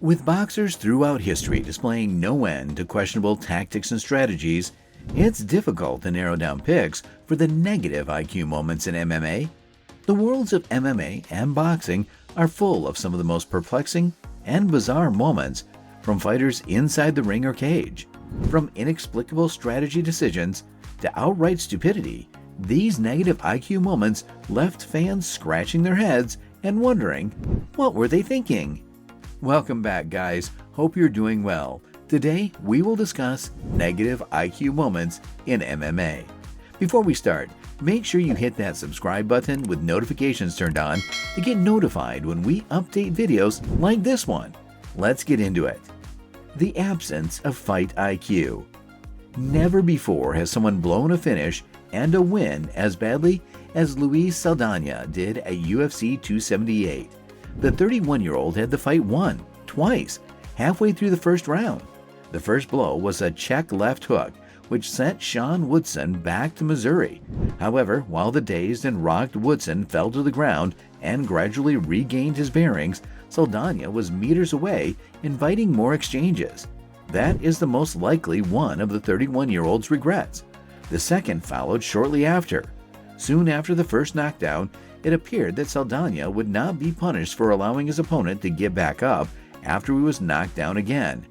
With boxers throughout history displaying no end to questionable tactics and strategies, it's difficult to narrow down picks for the negative IQ moments in MMA. The worlds of MMA and boxing are full of some of the most perplexing and bizarre moments from fighters inside the ring or cage. From inexplicable strategy decisions to outright stupidity, these negative IQ moments left fans scratching their heads and wondering, what were they thinking? Welcome back, guys. Hope you're doing well. Today, we will discuss negative IQ moments in MMA. Before we start, make sure you hit that subscribe button with notifications turned on to get notified when we update videos like this one. Let's get into it. The absence of fight IQ. Never before has someone blown a finish and a win as badly as Luis Saldana did at UFC 278. The 31-year-old had the fight won twice, halfway through the first round. The first blow was a check left hook, which sent Sean Woodson back to Missouri. However, while the dazed and rocked Woodson fell to the ground and gradually regained his bearings, Saldana was meters away, inviting more exchanges. That is the most likely one of the 31-year-old's regrets. The second followed shortly after. Soon after the first knockdown, it appeared that Saldana would not be punished for allowing his opponent to get back up after he was knocked down again.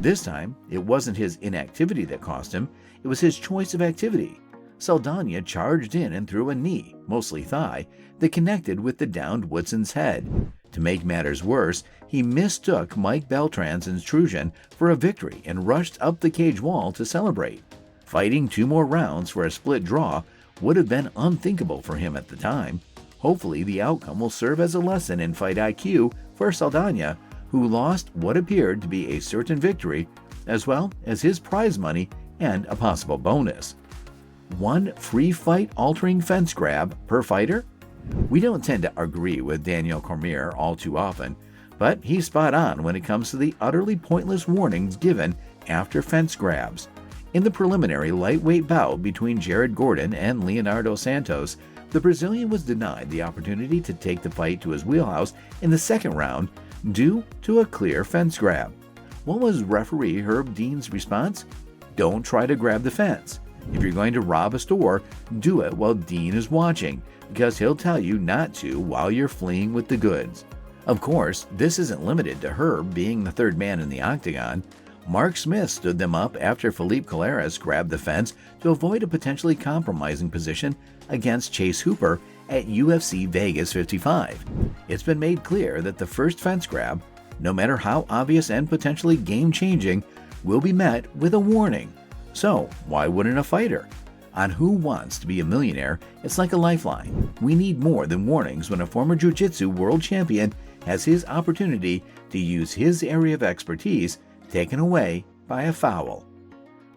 This time, it wasn't his inactivity that cost him, it was his choice of activity. Saldana charged in and threw a knee, mostly thigh, that connected with the downed Woodson's head. To make matters worse, he mistook Mike Beltran's intrusion for a victory and rushed up the cage wall to celebrate. Fighting 2 more rounds for a split draw would have been unthinkable for him at the time. Hopefully, the outcome will serve as a lesson in fight IQ for Saldana, who lost what appeared to be a certain victory, as well as his prize money and a possible bonus. 1 free fight altering fence grab per fighter? We don't tend to agree with Daniel Cormier all too often, but he's spot on when it comes to the utterly pointless warnings given after fence grabs. In the preliminary lightweight bout between Jared Gordon and Leonardo Santos, the Brazilian was denied the opportunity to take the fight to his wheelhouse in the second round due to a clear fence grab. What was referee Herb Dean's response? Don't try to grab the fence. If you're going to rob a store, do it while Dean is watching, because he'll tell you not to while you're fleeing with the goods. Of course, this isn't limited to Herb being the third man in the octagon. Mark Smith stood them up after Felipe Colares grabbed the fence to avoid a potentially compromising position against Chase Hooper at UFC Vegas 55. It's been made clear that the first fence grab, no matter how obvious and potentially game-changing, will be met with a warning. So, why wouldn't a fighter? On Who Wants to Be a Millionaire, it's like a lifeline. We need more than warnings when a former jiu-jitsu world champion has his opportunity to use his area of expertise taken away by a foul.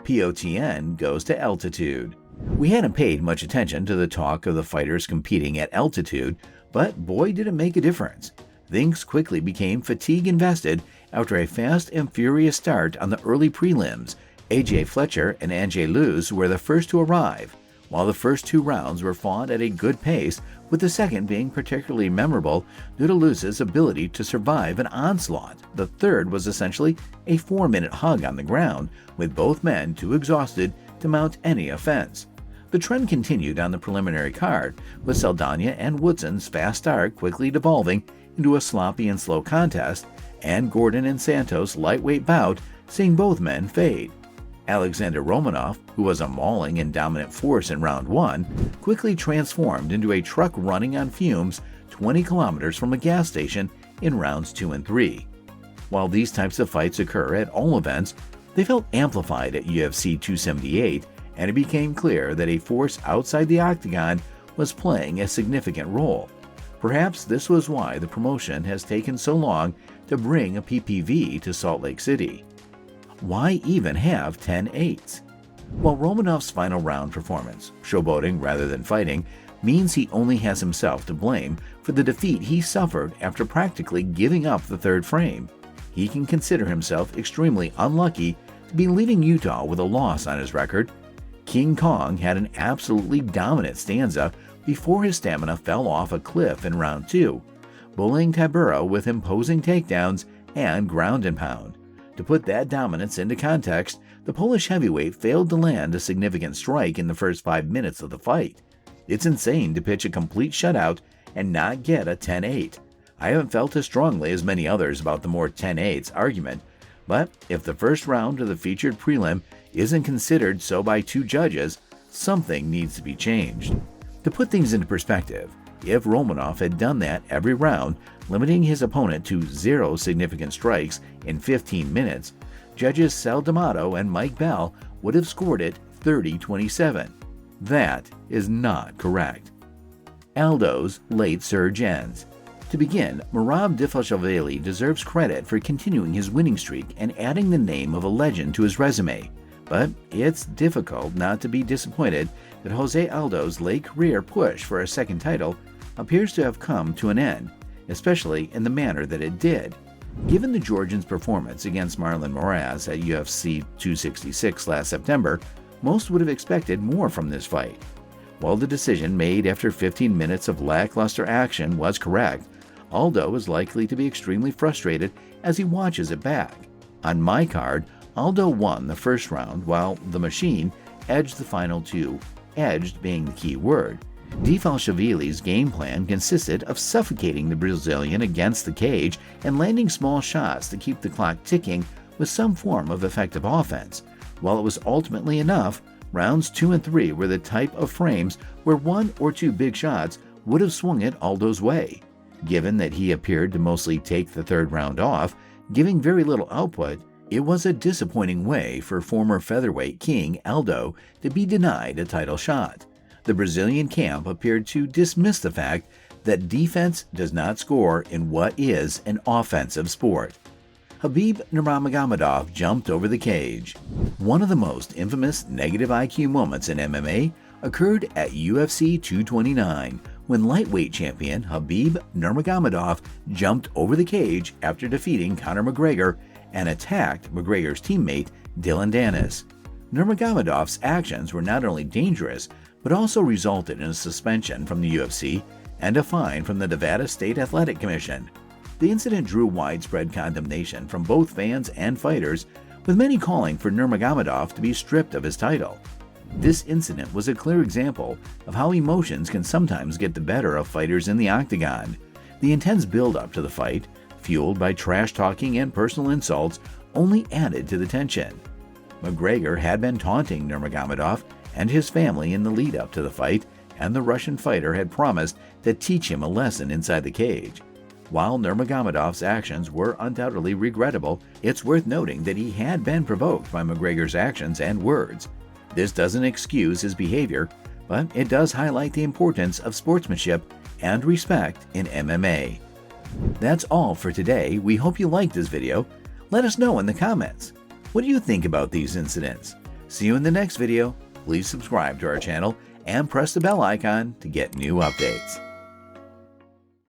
POTN goes to altitude. We hadn't paid much attention to the talk of the fighters competing at altitude, but boy did it make a difference. Things quickly became fatigue-invested after a fast and furious start on the early prelims. AJ Fletcher and Ange Luz were the first to arrive. While the first 2 rounds were fought at a good pace, with the second being particularly memorable due to Luz's ability to survive an onslaught, the third was essentially a 4-minute hug on the ground, with both men too exhausted to mount any offense. The trend continued on the preliminary card, with Saldana and Woodson's fast start quickly devolving into a sloppy and slow contest, and Gordon and Santos' lightweight bout seeing both men fade. Alexander Romanov, who was a mauling and dominant force in round 1, quickly transformed into a truck running on fumes 20 kilometers from a gas station in rounds 2 and 3. While these types of fights occur at all events, they felt amplified at UFC 278, and it became clear that a force outside the octagon was playing a significant role. Perhaps this was why the promotion has taken so long to bring a PPV to Salt Lake City. Why even have 10-8s? While Romanov's final round performance, showboating rather than fighting, means he only has himself to blame for the defeat he suffered after practically giving up the third frame, he can consider himself extremely unlucky to be leaving Utah with a loss on his record. King Kong had an absolutely dominant stanza before his stamina fell off a cliff in round 2, bullying Tabura with imposing takedowns and ground and pound. To put that dominance into context, the Polish heavyweight failed to land a significant strike in the first 5 minutes of the fight. It's insane to pitch a complete shutout and not get a 10-8. I haven't felt as strongly as many others about the more 10-8s argument, but if the first round of the featured prelim isn't considered so by 2 judges, something needs to be changed. To put things into perspective, if Romanov had done that every round, limiting his opponent to 0 significant strikes in 15 minutes, judges Sal D'Amato and Mike Bell would have scored it 30-27. That is not correct. Aldo's late surge ends. To begin, Merab Dvalishvili deserves credit for continuing his winning streak and adding the name of a legend to his resume. But it's difficult not to be disappointed that Jose Aldo's late career push for a second title appears to have come to an end, especially in the manner that it did. Given the Georgian's performance against Marlon Moraes at UFC 266 last September, most would have expected more from this fight. While the decision made after 15 minutes of lackluster action was correct, Aldo is likely to be extremely frustrated as he watches it back. On my card, Aldo won the first round while the Machine edged the final 2, edged being the key word. Dvalishvili's game plan consisted of suffocating the Brazilian against the cage and landing small shots to keep the clock ticking with some form of effective offense. While it was ultimately enough, rounds 2 and 3 were the type of frames where 1 or 2 big shots would have swung it Aldo's way. Given that he appeared to mostly take the third round off, giving very little output, it was a disappointing way for former featherweight king Aldo to be denied a title shot. The Brazilian camp appeared to dismiss the fact that defense does not score in what is an offensive sport. Khabib Nurmagomedov jumped over the cage. One of the most infamous negative IQ moments in MMA occurred at UFC 229 when lightweight champion Khabib Nurmagomedov jumped over the cage after defeating Conor McGregor and attacked McGregor's teammate Dylan Dennis. Nurmagomedov's actions were not only dangerous, but also resulted in a suspension from the UFC and a fine from the Nevada State Athletic Commission. The incident drew widespread condemnation from both fans and fighters, with many calling for Nurmagomedov to be stripped of his title. This incident was a clear example of how emotions can sometimes get the better of fighters in the octagon. The intense build-up to the fight, fueled by trash-talking and personal insults, only added to the tension. McGregor had been taunting Nurmagomedov and his family in the lead-up to the fight, and the Russian fighter had promised to teach him a lesson inside the cage. While Nurmagomedov's actions were undoubtedly regrettable, it's worth noting that he had been provoked by McGregor's actions and words. This doesn't excuse his behavior, but it does highlight the importance of sportsmanship and respect in MMA. That's all for today. We hope you liked this video. Let us know in the comments. What do you think about these incidents? See you in the next video. Please subscribe to our channel and press the bell icon to get new updates.